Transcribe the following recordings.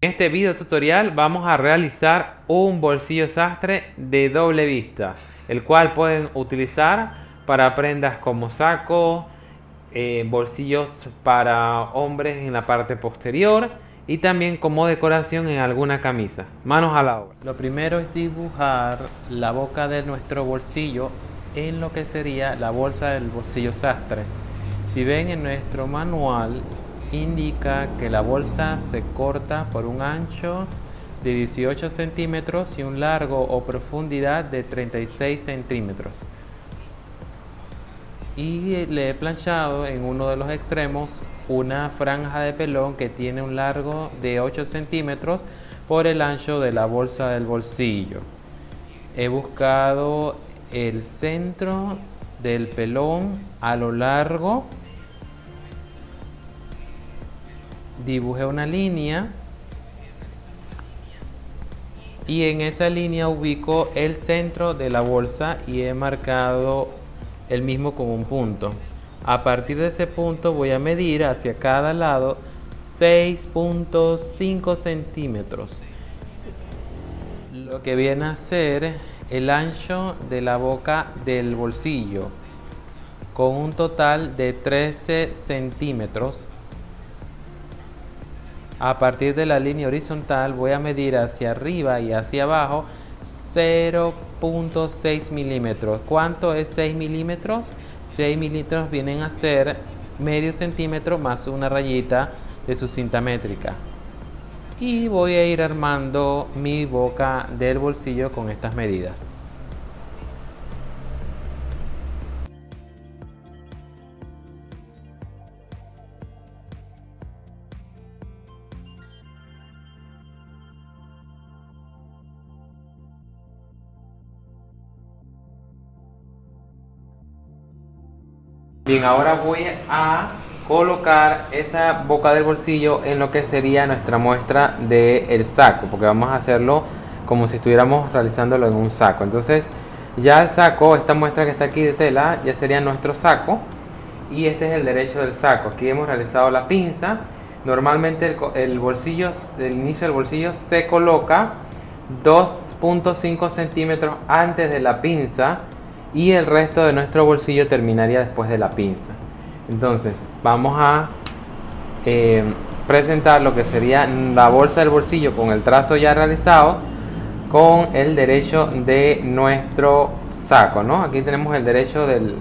En este video tutorial vamos a realizar un bolsillo sastre de doble vista, el cual pueden utilizar para prendas como saco, bolsillos para hombres en la parte posterior y también como decoración en alguna camisa. Manos a la obra. Lo primero es dibujar la boca de nuestro bolsillo en lo que sería la bolsa del bolsillo sastre. Si ven en nuestro manual, indica que la bolsa se corta por un ancho de 18 centímetros y un largo o profundidad de 36 centímetros. Y le he planchado en uno de los extremos una franja de pelón que tiene un largo de 8 centímetros por el ancho de la bolsa del bolsillo. He buscado el centro del pelón a lo largo. Dibujé una línea y en esa línea ubico el centro de la bolsa y he marcado el mismo con un punto. A partir de ese punto voy a medir hacia cada lado 6.5 centímetros, lo que viene a ser el ancho de la boca del bolsillo, con un total de 13 centímetros. A partir de la línea horizontal voy a medir hacia arriba y hacia abajo 0.6 milímetros. ¿Cuánto es 6 milímetros? 6 milímetros vienen a ser medio centímetro más una rayita de su cinta métrica. Y voy a ir armando mi boca del bolsillo con estas medidas. Bien, ahora voy a colocar esa boca del bolsillo en lo que sería nuestra muestra del saco, porque vamos a hacerlo como si estuviéramos realizándolo en un saco. Entonces ya el saco, esta muestra que está aquí de tela, ya sería nuestro saco, y este es el derecho del saco. Aquí hemos realizado la pinza. Normalmente el bolsillo, el inicio del bolsillo se coloca 2.5 centímetros antes de la pinza, y el resto de nuestro bolsillo terminaría después de la pinza. Entonces vamos a presentar lo que sería la bolsa del bolsillo con el trazo ya realizado con el derecho de nuestro saco, ¿no? Aquí tenemos el derecho de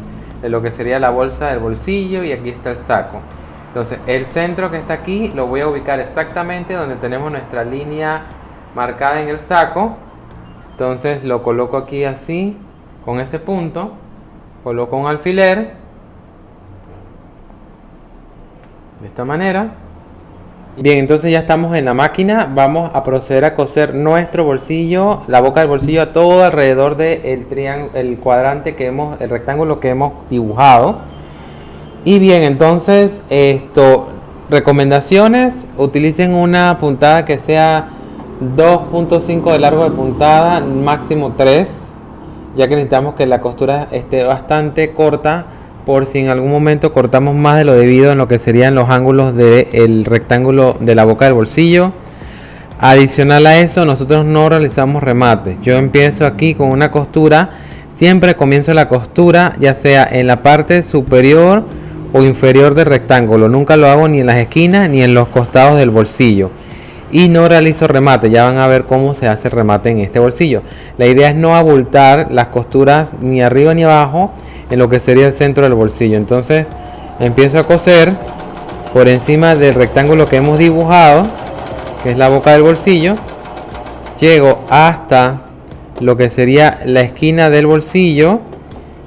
lo que sería la bolsa del bolsillo y aquí está el saco. Entonces el centro que está aquí lo voy a ubicar exactamente donde tenemos nuestra línea marcada en el saco. Entonces lo coloco aquí así, con ese punto, coloco un alfiler de esta manera. Bien, entonces ya estamos en la máquina. Vamos a proceder a coser nuestro bolsillo, la boca del bolsillo, a todo alrededor del triángulo, el cuadrante que hemos, el rectángulo que hemos dibujado. Y bien, entonces recomendaciones: utilicen una puntada que sea 2.5 de largo de puntada, máximo 3, ya que necesitamos que la costura esté bastante corta, por si en algún momento cortamos más de lo debido en lo que serían los ángulos del rectángulo de la boca del bolsillo. Adicional a eso, nosotros no realizamos remates. Yo empiezo aquí con una costura, siempre comienzo la costura ya sea en la parte superior o inferior del rectángulo. Nunca lo hago ni en las esquinas ni en los costados del bolsillo. Y no realizo remate. Ya van a ver cómo se hace el remate en este bolsillo. La idea es no abultar las costuras ni arriba ni abajo en lo que sería el centro del bolsillo. Entonces empiezo a coser por encima del rectángulo que hemos dibujado, que es la boca del bolsillo. Llego hasta lo que sería la esquina del bolsillo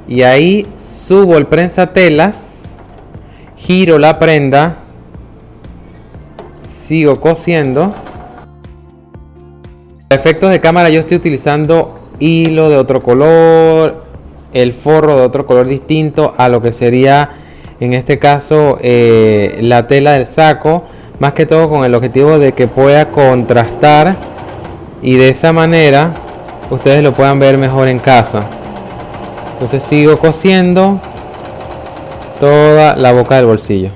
y ahí subo el prensatelas, giro la prenda, sigo cosiendo. Para efectos de cámara yo estoy utilizando hilo de otro color, el forro de otro color distinto a lo que sería en este caso la tela del saco, más que todo con el objetivo de que pueda contrastar y de esa manera ustedes lo puedan ver mejor en casa. Entonces sigo cosiendo toda la boca del bolsillo.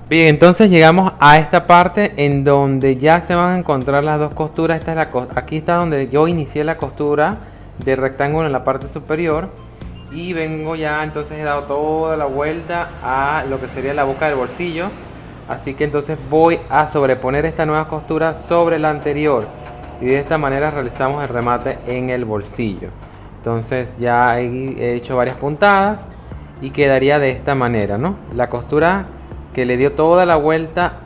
Bien, entonces llegamos a esta parte en donde ya se van a encontrar las dos costuras. Esta es aquí está donde yo inicié la costura del rectángulo en la parte superior. Y vengo ya, entonces he dado toda la vuelta a lo que sería la boca del bolsillo. Así que entonces voy a sobreponer esta nueva costura sobre la anterior. Y de esta manera realizamos el remate en el bolsillo. Entonces ya he hecho varias puntadas y quedaría de esta manera, ¿no? La costura que le dio toda la vuelta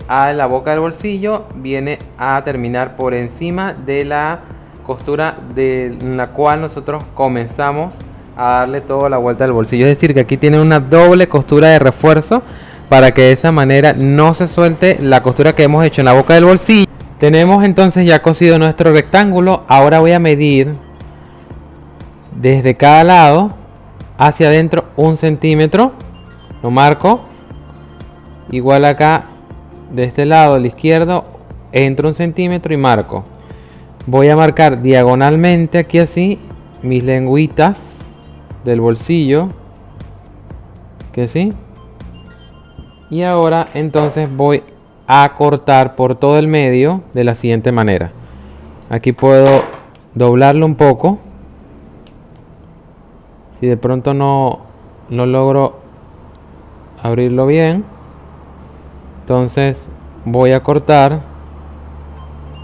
a la boca del bolsillo viene a terminar por encima de la costura de la cual nosotros comenzamos a darle toda la vuelta al bolsillo. Es decir, que aquí tiene una doble costura de refuerzo para que de esa manera no se suelte la costura que hemos hecho en la boca del bolsillo. Tenemos entonces ya cosido nuestro rectángulo. Ahora voy a medir desde cada lado hacia adentro 1 centímetro. Lo marco. Igual acá de este lado, el izquierdo, entro 1 centímetro y marco. Voy a marcar diagonalmente aquí así mis lengüitas del bolsillo, que sí. Y ahora entonces voy a cortar por todo el medio de la siguiente manera. Aquí puedo doblarlo un poco. Si de pronto no logro abrirlo bien, entonces voy a cortar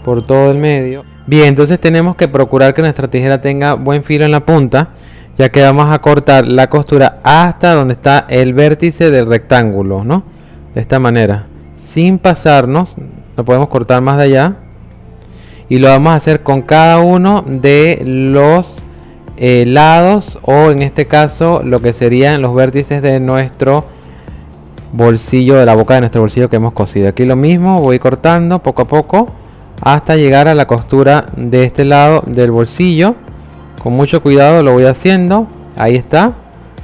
por todo el medio. Bien, entonces tenemos que procurar que nuestra tijera tenga buen filo en la punta, ya que vamos a cortar la costura hasta donde está el vértice del rectángulo, ¿no? De esta manera, sin pasarnos, lo podemos cortar más de allá. Y lo vamos a hacer con cada uno de los lados, o en este caso lo que serían los vértices de nuestro bolsillo, de la boca de nuestro bolsillo que hemos cosido. Aquí lo mismo, voy cortando poco a poco hasta llegar a la costura de este lado del bolsillo. Con mucho cuidado lo voy haciendo. Ahí está,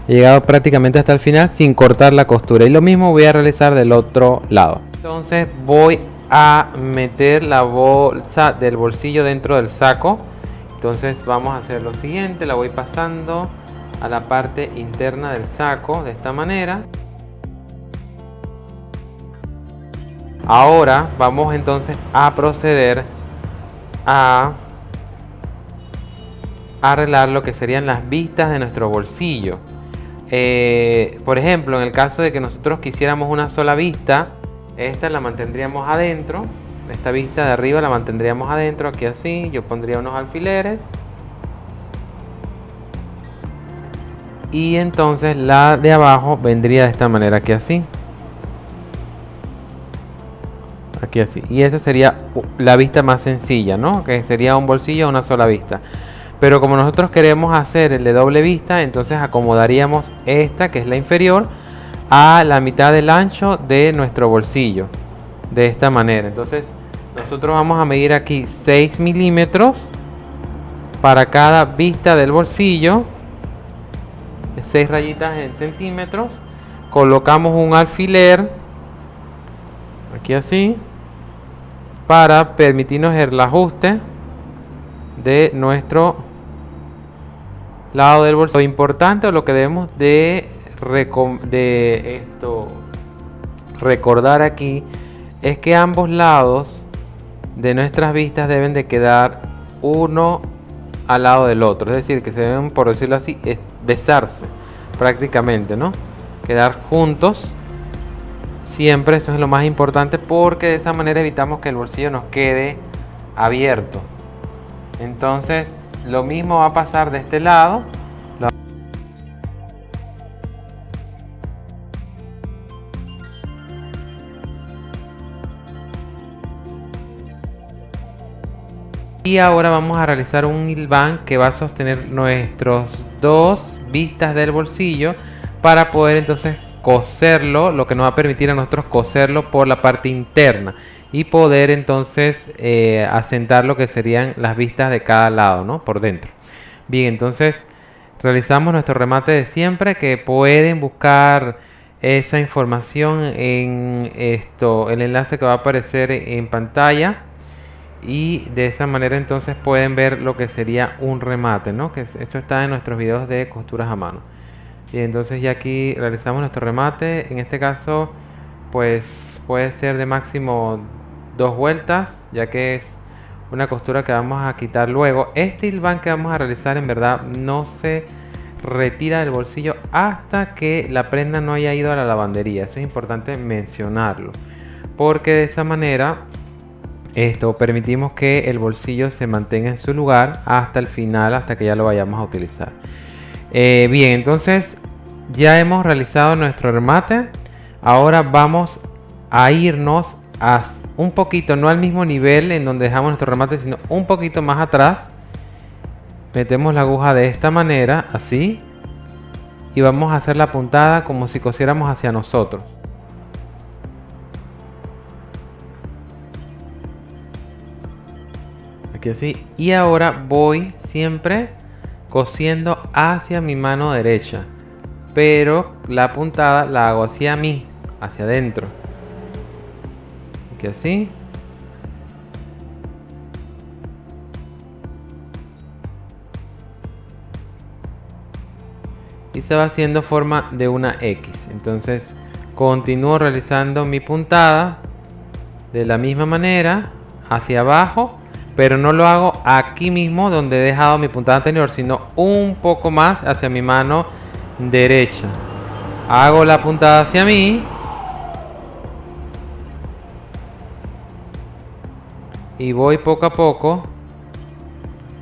he llegado prácticamente hasta el final sin cortar la costura, y lo mismo voy a realizar del otro lado. Entonces voy a meter la bolsa del bolsillo dentro del saco. Entonces vamos a hacer lo siguiente, la voy pasando a la parte interna del saco de esta manera. Ahora vamos entonces a proceder a arreglar lo que serían las vistas de nuestro bolsillo. Por ejemplo, en el caso de que nosotros quisiéramos una sola vista, esta la mantendríamos adentro. Esta vista de arriba la mantendríamos adentro, aquí así. Yo pondría unos alfileres. Y entonces la de abajo vendría de esta manera, aquí así. Aquí así. Y esa sería la vista más sencilla, ¿no? Que sería un bolsillo a una sola vista. Pero como nosotros queremos hacer el de doble vista, entonces acomodaríamos esta, que es la inferior, a la mitad del ancho de nuestro bolsillo. De esta manera. Entonces nosotros vamos a medir aquí 6 milímetros para cada vista del bolsillo. 6 rayitas en centímetros. Colocamos un alfiler aquí así, para permitirnos el ajuste de nuestro lado del bolsillo. Lo importante, o lo que debemos de recordar aquí, es que ambos lados de nuestras vistas deben de quedar uno al lado del otro. Es decir, que se deben, por decirlo así, besarse prácticamente, ¿no? Quedar juntos. Siempre eso es lo más importante, porque de esa manera evitamos que el bolsillo nos quede abierto. Entonces lo mismo va a pasar de este lado. Y ahora vamos a realizar un hilván que va a sostener nuestros dos vistas del bolsillo, para poder entonces coserlo, lo que nos va a permitir a nosotros coserlo por la parte interna y poder entonces asentar lo que serían las vistas de cada lado, ¿no? Por dentro. Bien, entonces realizamos nuestro remate de siempre, que pueden buscar esa información en el enlace que va a aparecer en pantalla, y de esa manera entonces pueden ver lo que sería un remate, ¿no? Que esto está en nuestros videos de costuras a mano. Y entonces ya aquí realizamos nuestro remate. En este caso pues puede ser de máximo 2 vueltas, ya que es una costura que vamos a quitar luego. Este hilván que vamos a realizar en verdad no se retira del bolsillo hasta que la prenda no haya ido a la lavandería. Eso es importante mencionarlo, porque de esa manera permitimos que el bolsillo se mantenga en su lugar hasta el final, hasta que ya lo vayamos a utilizar. Bien, entonces ya hemos realizado nuestro remate. Ahora vamos a irnos a un poquito, no al mismo nivel en donde dejamos nuestro remate, sino un poquito más atrás. Metemos la aguja de esta manera, así, y vamos a hacer la puntada como si cosiéramos hacia nosotros. Aquí así. Y ahora voy siempre cosiendo hacia mi mano derecha, pero la puntada la hago hacia mí, hacia adentro. Aquí así. Y se va haciendo forma de una X. Entonces continúo realizando mi puntada de la misma manera hacia abajo, pero no lo hago aquí mismo donde he dejado mi puntada anterior, sino un poco más hacia mi mano derecha. Hago la puntada hacia mí y voy poco a poco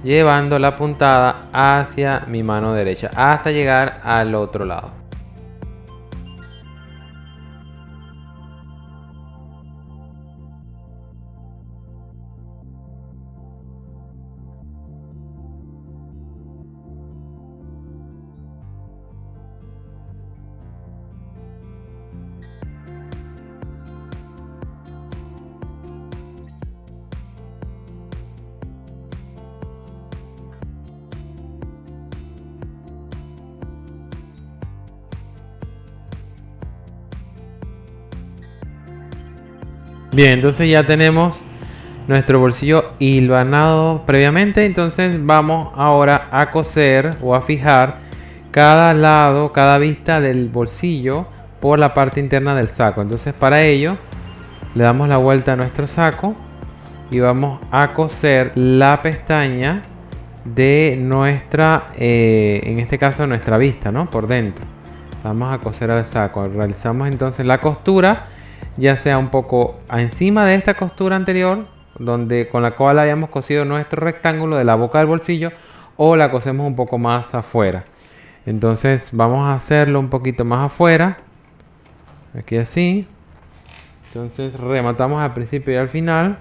llevando la puntada hacia mi mano derecha hasta llegar al otro lado. Bien, entonces ya tenemos nuestro bolsillo hilvanado previamente. Entonces vamos ahora a coser o a fijar cada lado, cada vista del bolsillo por la parte interna del saco. Entonces para ello le damos la vuelta a nuestro saco y vamos a coser la pestaña de nuestra, en este caso nuestra vista, ¿no? Por dentro. Vamos a coser al saco. Realizamos entonces la costura, ya sea un poco encima de esta costura anterior, con la cual habíamos cosido nuestro rectángulo de la boca del bolsillo, o la cosemos un poco más afuera. Entonces vamos a hacerlo un poquito más afuera, aquí así. Entonces rematamos al principio y al final.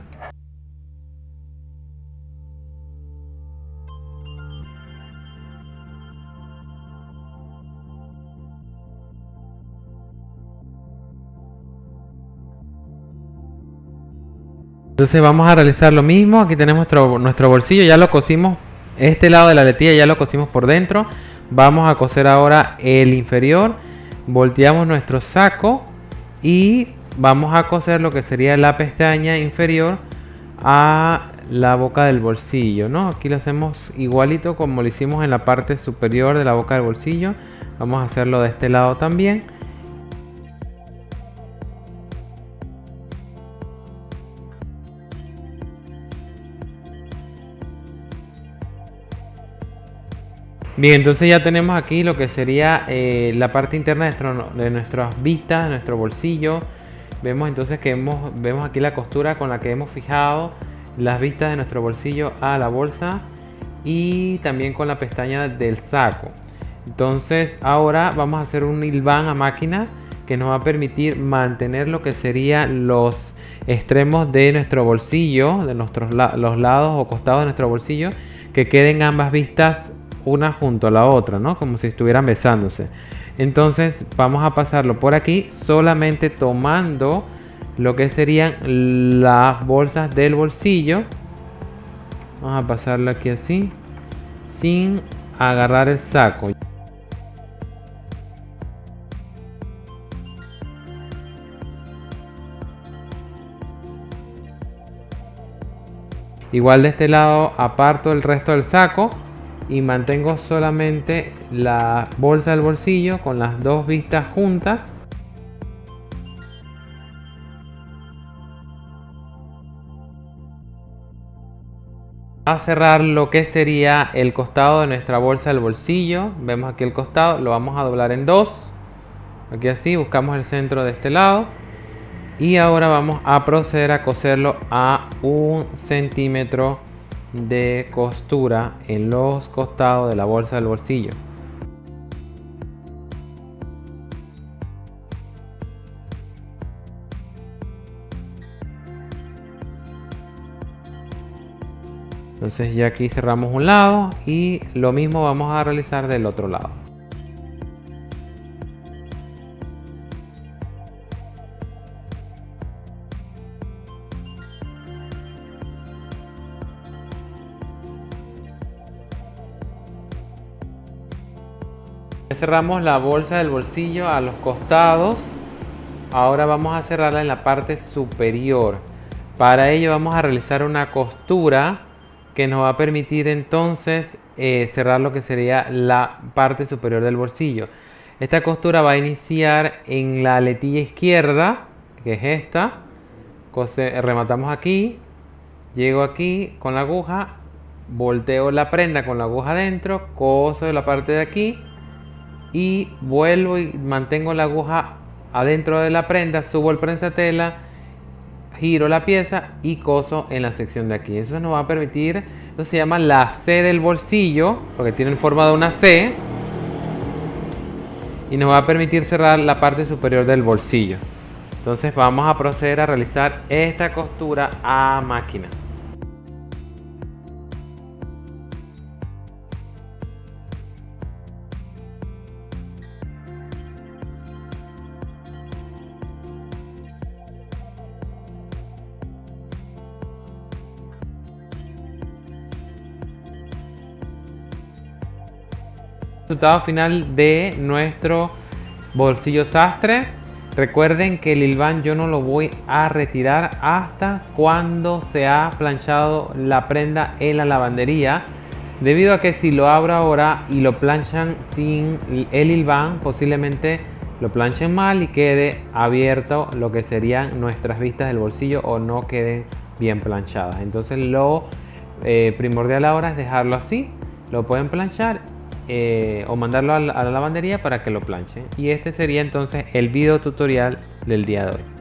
Entonces vamos a realizar lo mismo. Aquí tenemos nuestro bolsillo, ya lo cosimos. Este lado de la letilla ya lo cosimos por dentro. Vamos a coser ahora el inferior. Volteamos nuestro saco y vamos a coser lo que sería la pestaña inferior a la boca del bolsillo, ¿no? Aquí lo hacemos igualito como lo hicimos en la parte superior de la boca del bolsillo. Vamos a hacerlo de este lado también. Bien, entonces ya tenemos aquí lo que sería la parte interna de nuestras vistas, de nuestro bolsillo. Vemos entonces que vemos aquí la costura con la que hemos fijado las vistas de nuestro bolsillo a la bolsa y también con la pestaña del saco. Entonces ahora vamos a hacer un hilván a máquina que nos va a permitir mantener lo que serían los extremos de nuestro bolsillo, de los lados o costados de nuestro bolsillo, que queden ambas vistas una junto a la otra, ¿no? Como si estuvieran besándose. Entonces vamos a pasarlo por aquí, solamente tomando lo que serían las bolsas del bolsillo. Vamos a pasarlo aquí así, sin agarrar el saco. Igual de este lado aparto el resto del saco y mantengo solamente la bolsa del bolsillo con las dos vistas juntas. A cerrar lo que sería el costado de nuestra bolsa del bolsillo. Vemos aquí el costado, lo vamos a doblar en dos. Aquí así, buscamos el centro de este lado. Y ahora vamos a proceder a coserlo a 1 centímetro de costura en los costados de la bolsa del bolsillo. Entonces ya aquí cerramos un lado y lo mismo vamos a realizar del otro lado. Cerramos la bolsa del bolsillo a los costados. Ahora vamos a cerrarla en la parte superior. Para ello vamos a realizar una costura que nos va a permitir entonces cerrar lo que sería la parte superior del bolsillo. Esta costura va a iniciar en la aletilla izquierda, que es esta. Rematamos aquí, llego aquí con la aguja, volteo la prenda con la aguja adentro, coso de la parte de aquí y vuelvo y mantengo la aguja adentro de la prenda, subo el prensatela, giro la pieza y coso en la sección de aquí. Eso nos va a permitir, eso se llama la C del bolsillo, porque tiene forma de una C, y nos va a permitir cerrar la parte superior del bolsillo. Entonces vamos a proceder a realizar esta costura a máquina. Resultado final de nuestro bolsillo sastre. Recuerden que el hilván yo no lo voy a retirar hasta cuando se ha planchado la prenda en la lavandería, debido a que si lo abro ahora y lo planchan sin el hilván, posiblemente lo planchen mal y quede abierto lo que serían nuestras vistas del bolsillo o no queden bien planchadas. Entonces lo primordial ahora es dejarlo así. Lo pueden planchar o mandarlo a la lavandería para que lo planchen. Y este sería entonces el video tutorial del día de hoy.